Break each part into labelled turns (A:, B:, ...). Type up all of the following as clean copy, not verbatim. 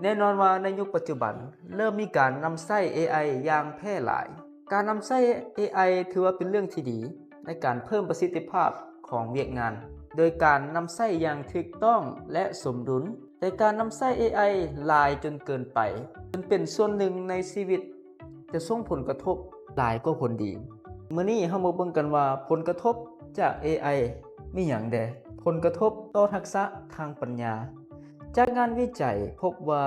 A: แน่นอนว่าในยุคปัจจุบันเริ่มมีการนำใช้ AI อย่างแพร่หลาย การนำใช้ AI ถือว่าเป็นเรื่องที่ดีในการเพิ่มประสิทธิภาพของเวียกงาน โดยการนำใช้อย่างถูกต้องและสมดุล แต่การนำใช้ AI หลายจนเกินไปจนเป็นส่วนหนึ่งในชีวิตจะส่งผลกระทบหลายกว่าผลดีมื้อนี้เฮามาเบิ่งกันว่าผลกระทบจาก AI มีหยังแดผลกระทบต่อทักษะทางปัญญา จากงานวิจัยพบว่า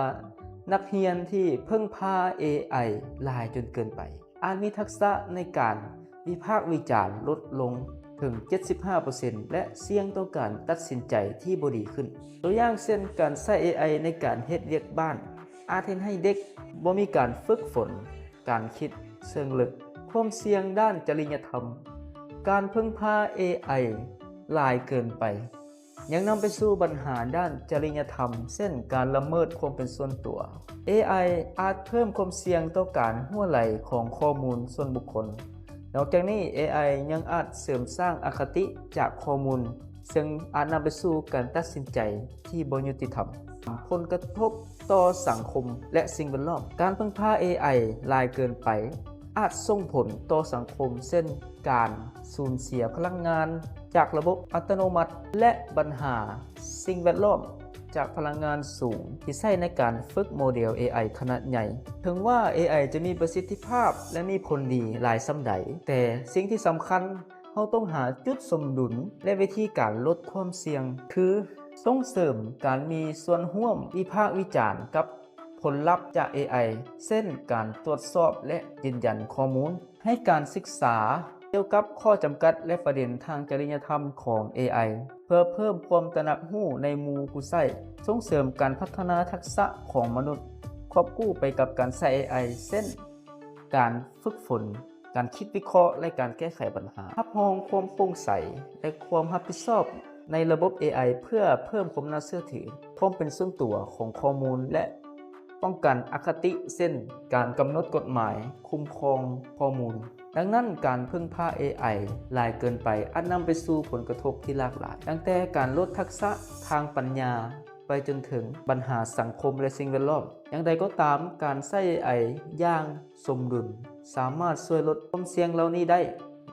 A: นักเรียนที่เพิ่งพา AI หลายจนเกินไปอาจมีทักษะในการวิพากษ์วิจารณ์ลดลงถึง 75% และเสี่ยงต่อการตัดสินใจที่บ่ดีขึ้น ตัวอย่างเช่นการใช้ AI ในการเฮ็ดเวียกบ้านอาจเฮ็ดให้เด็กบ่มีการฝึกฝนการคิดเชิงลึกความเสี่ยงด้านจริยธรรมการพึ่งพา AI หลายเกินไปยังนำไปสู่ปัญหาด้านจริยธรรมเช่นการละเมิดความเป็นส่วนตัว AI อาจเพิ่มความเสี่ยงต่อการรั่วไหลของข้อมูลส่วนบุคคลนอกจากนี้ AI ยังอาจเสริมสร้างอคติจากข้อมูลซึ่งอาจนำไปสู่การตัดสินใจที่บ่ยุติธรรมผลกระทบต่อสังคมและสิ่งแวดล้อมการพึ่งพา AI หลายเกินไปอาจส่งผลต่อสังคมเช่นการสูญเสียพลังงานจากระบบอัตโนมัติและปัญหาสิ่งแวดล้อมจากพลังงานสูงที่ใช้ในการฝึกโมเดล AI ขนาดใหญ่ถึงว่า AI จะมีประสิทธิภาพและมีผลดีหลายส่ำใดแต่สิ่งที่สำคัญเราต้องหาจุดสมดุลและวิธีการลดความเสี่ยงคือส่งเสริมการมีส่วนร่วมวิพากษ์วิจารณ์กับผลลัพธ์จาก AI เช่นการตรวจสอบและยืนยันข้อมูลให้การศึกษาเกี่ยวกับข้อจำกัดและประเด็นทางจริยธรรมของ AI เพื่อเพิ่มความตระหนักรู้ในหมู่ผู้ใช้ส่งเสริมการพัฒนาทักษะของมนุษย์ควบคู่ไปกับการใช้ AI เช่นการฝึกฝนการคิดวิเคราะห์และการแก้ไขปัญหารับรองความโปร่งใสและความรับผิดชอบในระบบ AI เพื่อเพิ่มความน่าเชื่อถือความเป็นส่วนตัวของข้อมูลและป้องกันอคติเช่นการกำหนดกฎหมายคุ้มครองข้อมูลดังนั้นการพึ่งพา AI หลายเกินไปอาจนำไปสู่ผลกระทบที่หลากหลายตั้งแต่การลดทักษะทางปัญญาไปจนถึงปัญหาสังคมและสิ่งแวดล้อมอย่างใดก็ตามการใช้ AI อย่างสมดุลสามารถช่วยลดความเสี่ยงเหล่านี้ได้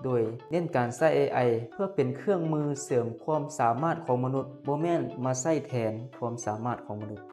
A: โดยเน้นการใช้ AI เพื่อเป็นเครื่องมือเสริมความสามารถของมนุษย์บ่แม่นมาใช้แทนความสามารถของมนุษย์